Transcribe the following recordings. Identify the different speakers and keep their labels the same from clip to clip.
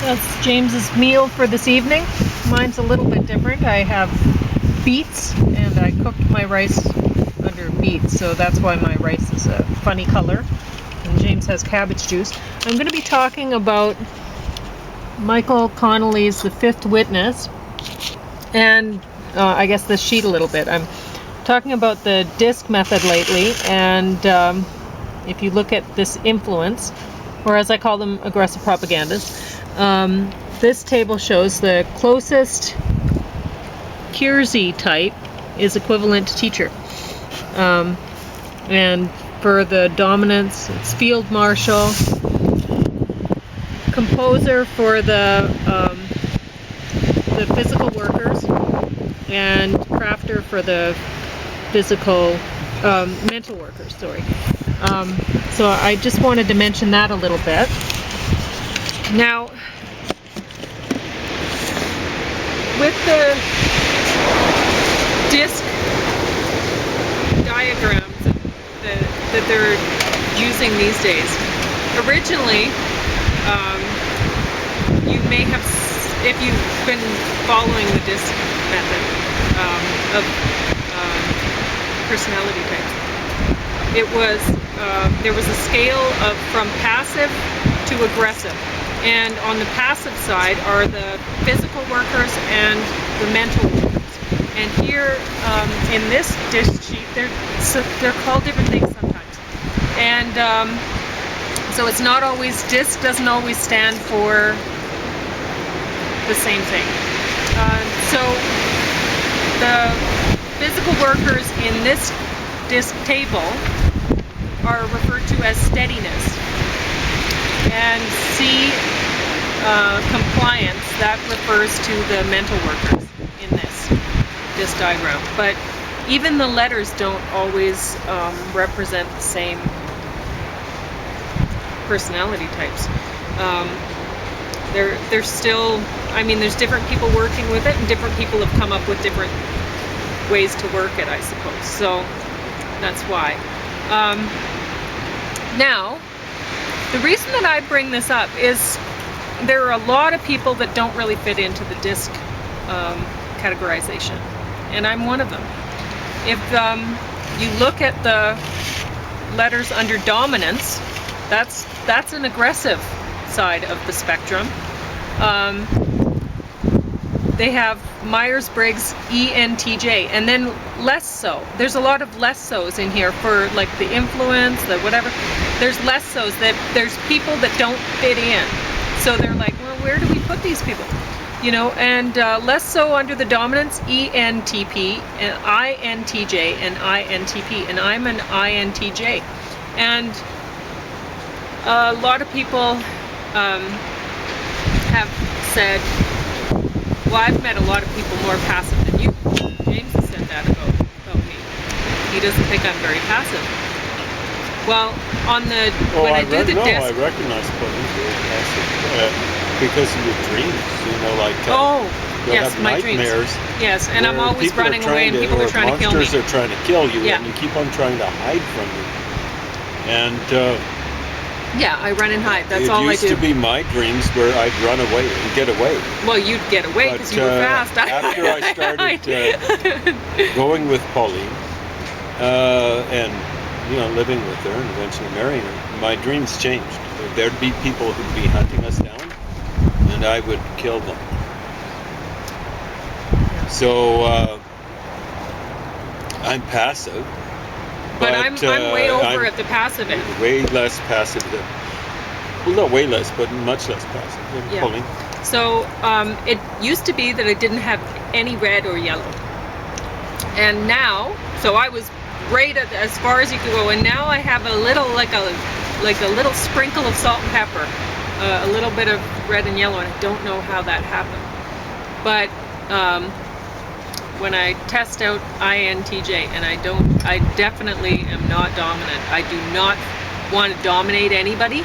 Speaker 1: That's James's meal for this evening. Mine's a little bit different. I have beets, and I cooked my rice under beets, so that's why my rice is a funny color. And James has cabbage juice. I'm going to be talking about Michael Connolly's The Fifth Witness, and I guess this sheet a little bit. I'm talking about the DISC method lately, and if you look at this influence, or as I call them, aggressive propagandas, this table shows the closest Kiersey type is equivalent to teacher. And for the dominance, it's field marshal, composer for the physical workers, and crafter for the physical mental workers. Sorry. So I just wanted to mention that a little bit. Now, with the DISC diagrams that they're using these days, originally, you may have, if you've been following the DISC method of personality types, it was there was a scale of from passive to aggressive, and on the passive side are the physical workers and the mental workers. And here in this DISC sheet, they're called different things sometimes, and so it's not always, DISC doesn't always stand for the same thing. So the physical workers in this DISC table are referred to as steadiness, and C, compliance, that refers to the mental workers in this DISC diagram. But even the letters don't always represent the same personality types. They're still, I mean, there's different people working with it, and different people have come up with different ways to work it, I suppose. So that's why. Now, the reason that I bring this up is there are a lot of people that don't really fit into the DISC categorization, and I'm one of them. If you look at the letters under dominance, that's an aggressive side of the spectrum. They have Myers-Briggs, ENTJ, and then less so. There's a lot of less so's in here for like the influence, the whatever. There's less so's, that there's people that don't fit in. So they're like, well, where do we put these people? You know, and less so under the dominance, ENTP, and INTJ, and INTP, and I'm an INTJ. And a lot of people have said, well, I've met a lot of people more passive than you. James has said that about me. He doesn't think I'm very passive. Well, on the when I do the DISC,
Speaker 2: I recognize Pauline very passive because of your dreams. You know, like
Speaker 1: yes,
Speaker 2: have
Speaker 1: my
Speaker 2: nightmares.
Speaker 1: Dreams. Yes, and I'm always running away, and people are trying to kill me.
Speaker 2: Monsters are trying to kill you,
Speaker 1: yeah.
Speaker 2: And you keep on trying to hide from them. And
Speaker 1: yeah, I run and hide. That's all I do.
Speaker 2: It used to be my dreams where I'd run away and get away.
Speaker 1: Well, you'd get away because you were fast.
Speaker 2: After I started going with Pauline and living with her and eventually marrying her, my dreams changed. There'd be people who'd be hunting us down, and I would kill them. Yeah. So I'm passive.
Speaker 1: But I'm way over at the passive end.
Speaker 2: Way less passive than, well, not way less, but much less passive than Pauline.
Speaker 1: So it used to be that I didn't have any red or yellow, and now, so I was right at as far as you could go, and now I have a little, like a little sprinkle of salt and pepper, a little bit of red and yellow, and I don't know how that happened. But when I test out INTJ, and I definitely am not dominant. I do not want to dominate anybody.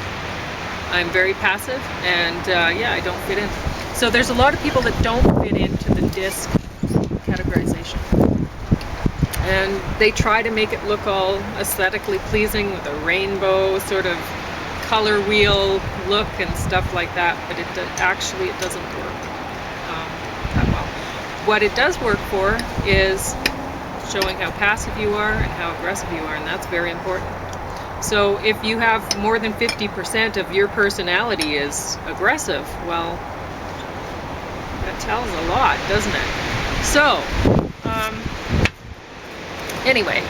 Speaker 1: I'm very passive, and yeah, I don't fit in. So there's a lot of people that don't fit into the DISC categorization. And they try to make it look all aesthetically pleasing with a rainbow sort of color wheel look and stuff like that, but it doesn't work that well. What it does work for is showing how passive you are and how aggressive you are, and that's very important. So if you have more than 50% of your personality is aggressive, well, that tells a lot, doesn't it? So, anyway,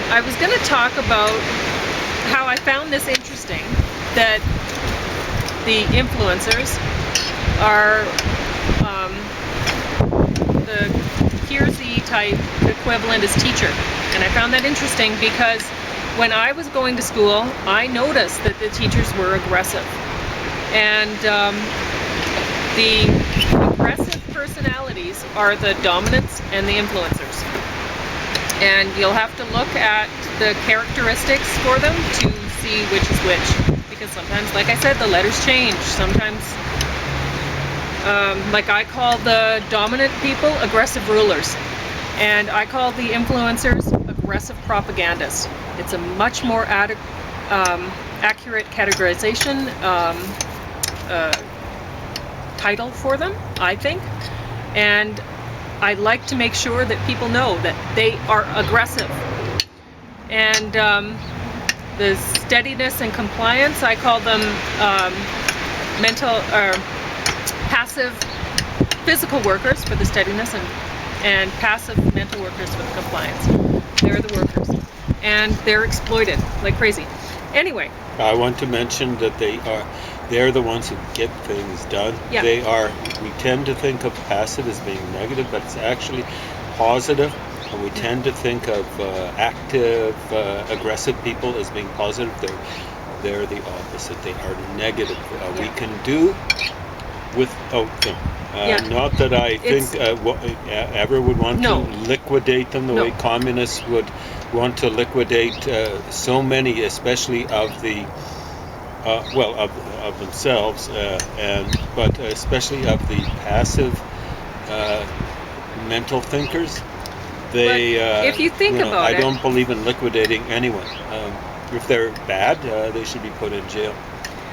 Speaker 1: I was going to talk about how I found this interesting, that the influencers are the Kiersey type equivalent as teacher. And I found that interesting because when I was going to school, I noticed that the teachers were aggressive. And the aggressive personalities are the dominants and the influencers. And you'll have to look at the characteristics for them to see which is which. Because sometimes, like I said, the letters change. Sometimes, like I call the dominant people aggressive rulers. And I call the influencers aggressive propagandists. It's a much more accurate categorization title for them, I think. And I like to make sure that people know that they are aggressive. And the steadiness and compliance, I call them passive physical workers for the steadiness and passive mental workers for the compliance. They're the workers. And they're exploited like crazy. Anyway.
Speaker 2: I want to mention that they're the ones who get things done.
Speaker 1: Yeah.
Speaker 2: We tend to think of passive as being negative, but it's actually positive. And we tend to think of active, aggressive people as being positive. They're the opposite. They are negative. We can do without them. Not that I think ever would want to liquidate them the way communists would want to liquidate so many, especially of the of themselves, but especially of the passive mental thinkers.
Speaker 1: If you think about it,
Speaker 2: I don't believe in liquidating anyone. If they're bad, they should be put in jail.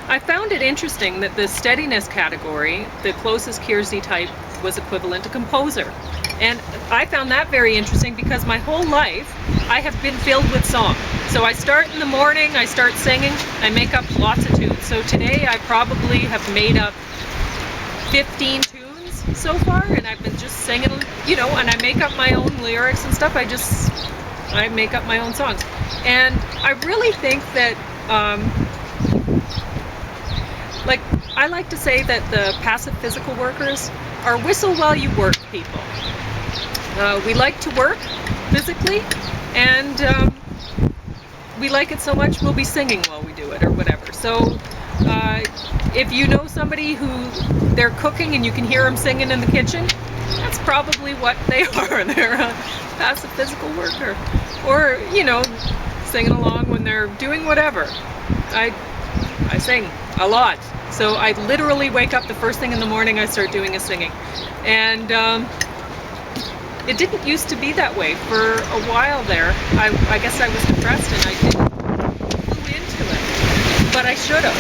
Speaker 1: I found it interesting that the steadiness category, the closest Kiersey type, was equivalent to composer. And I found that very interesting because my whole life I have been filled with song. So I start in the morning, I start singing, I make up lots of tunes. So today I probably have made up 15 tunes so far, and I've been just singing, and I make up my own lyrics and stuff. I make up my own songs. And I really think that I like to say that the passive physical workers are whistle while you work people. We like to work physically, and we like it so much we'll be singing while we do it or whatever. So if you know somebody who they're cooking and you can hear them singing in the kitchen, that's probably what they are. They're a passive physical worker. Or, singing along when they're doing whatever. I sing a lot. So I literally wake up the first thing in the morning, I start doing a singing. And it didn't used to be that way. For a while there, I guess I was depressed and I didn't clue into it. But I should have.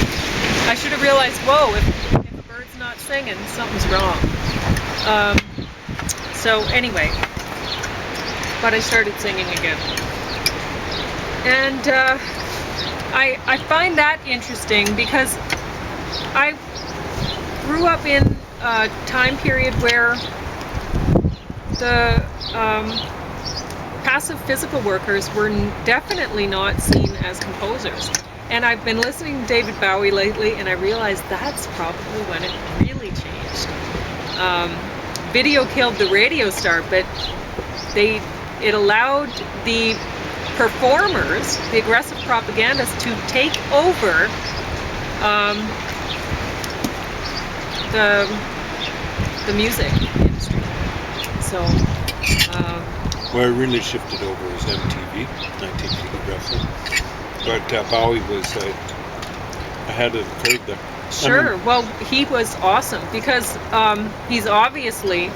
Speaker 1: I should have realized, whoa, if a bird's not singing, something's wrong. So anyway, but I started singing again. And I find that interesting because I grew up in a time period where the passive physical workers were definitely not seen as composers. And I've been listening to David Bowie lately, and I realized that's probably when it really changed. Video killed the radio star, but it allowed the performers, the aggressive propagandists, to take over the music industry. So
Speaker 2: where it really shifted over was MTV, 1980 roughly. But Bowie was ahead of the curve there.
Speaker 1: Sure. Well, he was awesome because he's obviously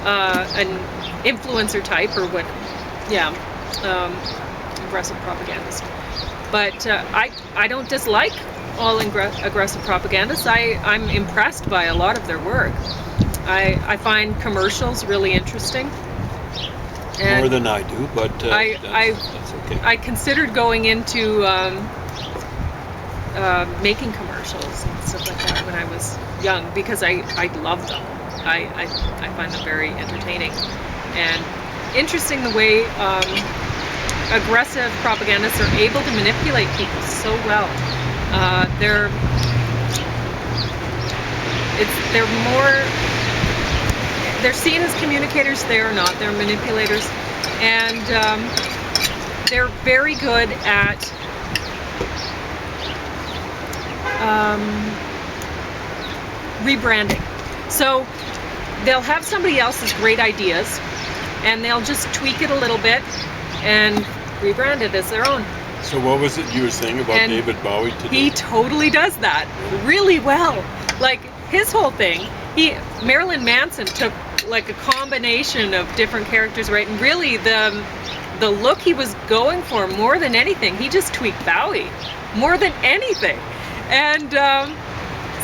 Speaker 1: an influencer type or what? Yeah, aggressive propagandist. But I don't dislike all aggressive propagandists. I'm impressed by a lot of their work. I find commercials really interesting. And
Speaker 2: more than I do, but that's okay.
Speaker 1: I considered going into making commercials and stuff like that when I was young, because I love them. I find them very entertaining and interesting, the way aggressive propagandists are able to manipulate people so well. They're seen as communicators. They are not. They're manipulators, and they're very good at rebranding. So they'll have somebody else's great ideas, and they'll just tweak it a little bit and rebrand it as their own.
Speaker 2: So what was it you were saying about David Bowie today?
Speaker 1: He totally does that really well. Like, his whole thing, Marilyn Manson took like a combination of different characters, right? And really the look he was going for, more than anything, he just tweaked Bowie more than anything. And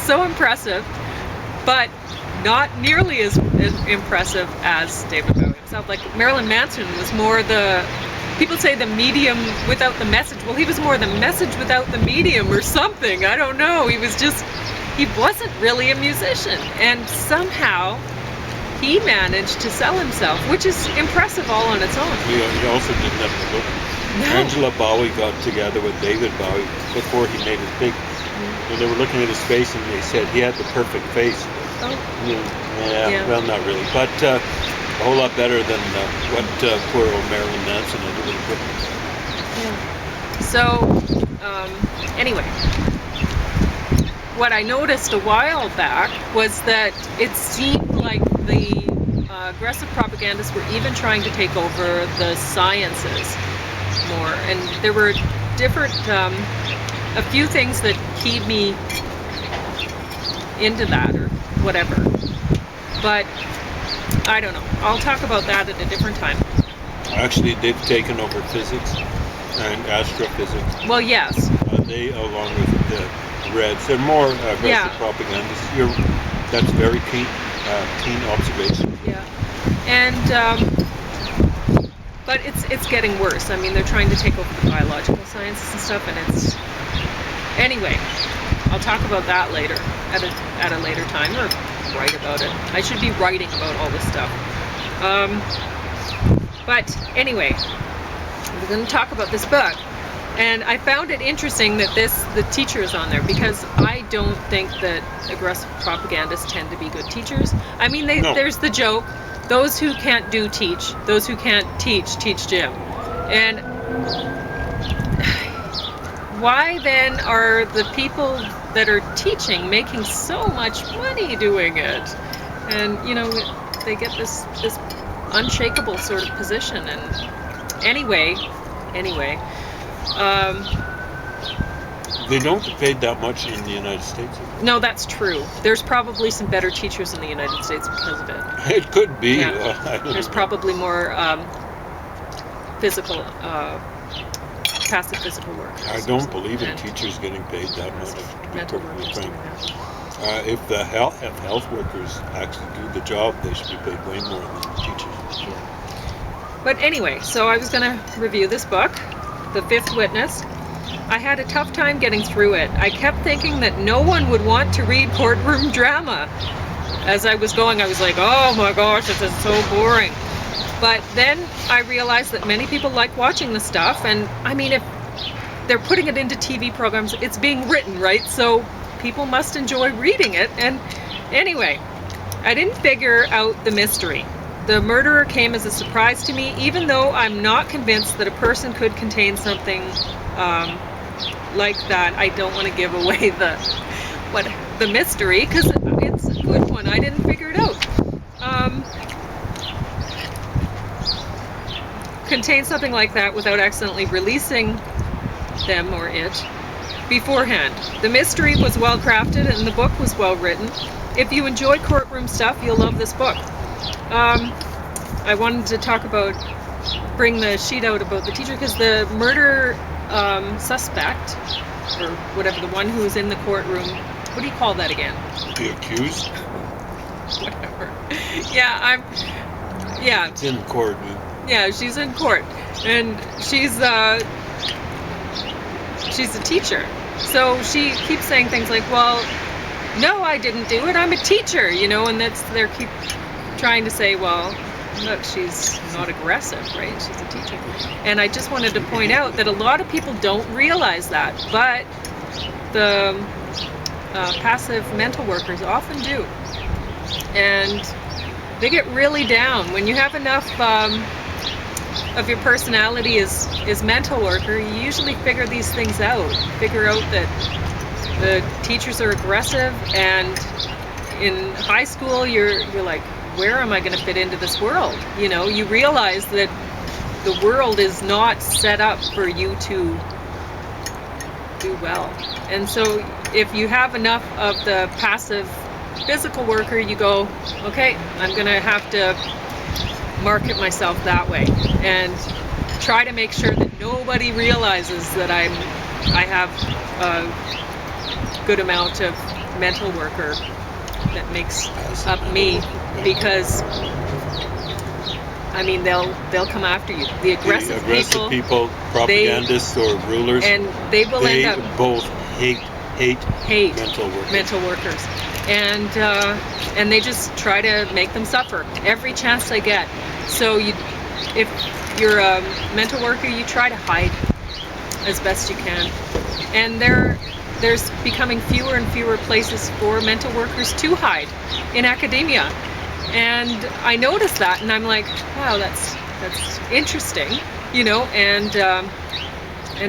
Speaker 1: so impressive, but not nearly as impressive as David Bowie himself. Like, Marilyn Manson was more people say the medium without the message. Well, he was more the message without the medium or something. I don't know. He wasn't really a musician. And somehow he managed to sell himself, which is impressive all on its own.
Speaker 2: He also didn't have the look. No. Angela Bowie got together with David Bowie before he made his big. And they were looking at his face, and they said he had the perfect face.
Speaker 1: Oh.
Speaker 2: Yeah. Well, not really, but a whole lot better than what poor old Marilyn Manson had to do.
Speaker 1: Yeah. So, anyway, what I noticed a while back was that it seemed like the aggressive propagandists were even trying to take over the sciences more, and there were different, a few things that keyed me into that or whatever. But I don't know. I'll talk about that at a different time.
Speaker 2: Actually, they've taken over physics and astrophysics.
Speaker 1: Well, yes.
Speaker 2: They, along with the Reds, they're more aggressive propagandists. That's very keen observation.
Speaker 1: Yeah. And but it's getting worse. I mean, they're trying to take over the biological sciences and stuff, and it's anyway. I'll talk about that later at a later time, or write about it. I should be writing about all this stuff. But anyway, we're going to talk about this book, and I found it interesting that the teacher is on there, because I don't think that aggressive propagandists tend to be good teachers. I mean, there's the joke: those who can't do teach; those who can't teach Jim. And why then are the people that are teaching making so much money doing it? And they get this unshakable sort of position. And anyway,
Speaker 2: they don't get paid that much in the United States.
Speaker 1: No, that's true. There's probably some better teachers in the United States because of it.
Speaker 2: It could be.
Speaker 1: Yeah. There's probably more physical passive physical work.
Speaker 2: I don't believe in teachers getting paid that much, to be perfectly frank. If health workers actually do the job, they should be paid way more than teachers.
Speaker 1: Yeah. But anyway, so I was going to review this book, The Fifth Witness. I had a tough time getting through it. I kept thinking that no one would want to read courtroom drama. As I was going, I was like, oh my gosh, this is so boring. But then I realized that many people like watching the stuff, and I mean, if they're putting it into TV programs, it's being written, right? So people must enjoy reading it. And anyway, I didn't figure out the mystery. The murderer came as a surprise to me, even though I'm not convinced that a person could contain something like that. I don't want to give away the mystery, because it's a good one. I didn't figure it out. Contain something like that without accidentally releasing them or it beforehand. The mystery was well crafted and the book was well written. If you enjoy courtroom stuff, you'll love this book. I wanted to bring the sheet out about the teacher, because the murder suspect, or whatever, the one who's in the courtroom, what do you call that again?
Speaker 2: The accused?
Speaker 1: Whatever. Yeah,
Speaker 2: It's in court.
Speaker 1: yeah, she's in court, and she's a teacher. So she keeps saying things like, well, no, I didn't do it, I'm a teacher, and they're keep trying to say, well, look, she's not aggressive, right? She's a teacher. And I just wanted to point out that a lot of people don't realize that, but the passive mental workers often do. And they get really down. When you have enough of your personality as mental worker, you usually figure these things out. Figure out that the teachers are aggressive, and in high school you're like, where am I going to fit into this world? You realize that the world is not set up for you to do well. And so if you have enough of the passive physical worker, you go, okay, I'm going to have to market myself that way and try to make sure that nobody realizes that I have a good amount of mental worker that makes up me, because they'll come after you. The aggressive
Speaker 2: people, propagandists or rulers,
Speaker 1: and they will end up
Speaker 2: both hate mental workers,
Speaker 1: and they just try to make them suffer every chance they get. So if you're a mental worker, you try to hide as best you can, and there's becoming fewer and fewer places for mental workers to hide in academia. And I noticed that, and I'm like, wow, that's interesting, and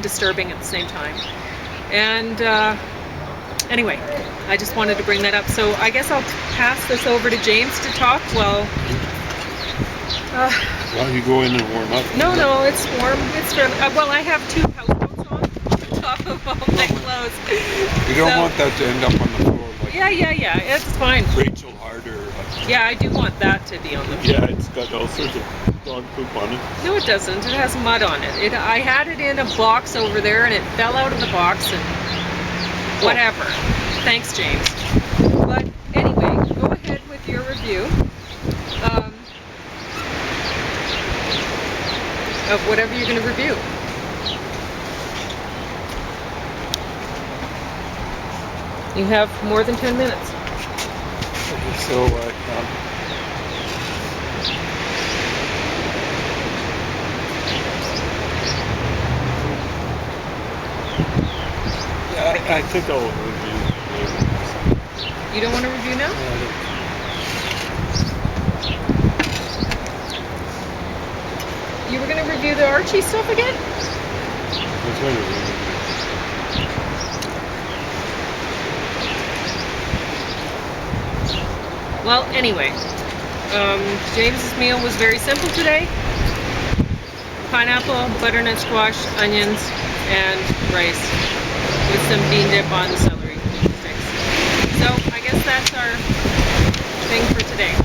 Speaker 1: disturbing at the same time. And anyway, I just wanted to bring that up. So I guess I'll pass this over to James to talk while
Speaker 2: you go in and warm up.
Speaker 1: No, it's warm. It's well, I have 2 houseboats on top of all my clothes.
Speaker 3: You don't want that to end up on the floor. Like
Speaker 1: Yeah, it's fine.
Speaker 2: Rachel Harder.
Speaker 1: Yeah, I do want that to be on the floor.
Speaker 2: Yeah, it's got all sorts of dog poop on it.
Speaker 1: No, it doesn't. It has mud on it. I had it in a box over there, and it fell out of the box, and whatever. Thanks, James. But anyway, go ahead with your review of whatever you're going to review. You have more than 10 minutes.
Speaker 2: So, I think I'll review later.
Speaker 1: You don't want to review now? You were going to review the Archie stuff again?
Speaker 2: That's what it is.
Speaker 1: Well, anyway, James's meal was very simple today. Pineapple, butternut squash, onions, and rice with some bean dip on celery sticks. So I guess that's our thing for today.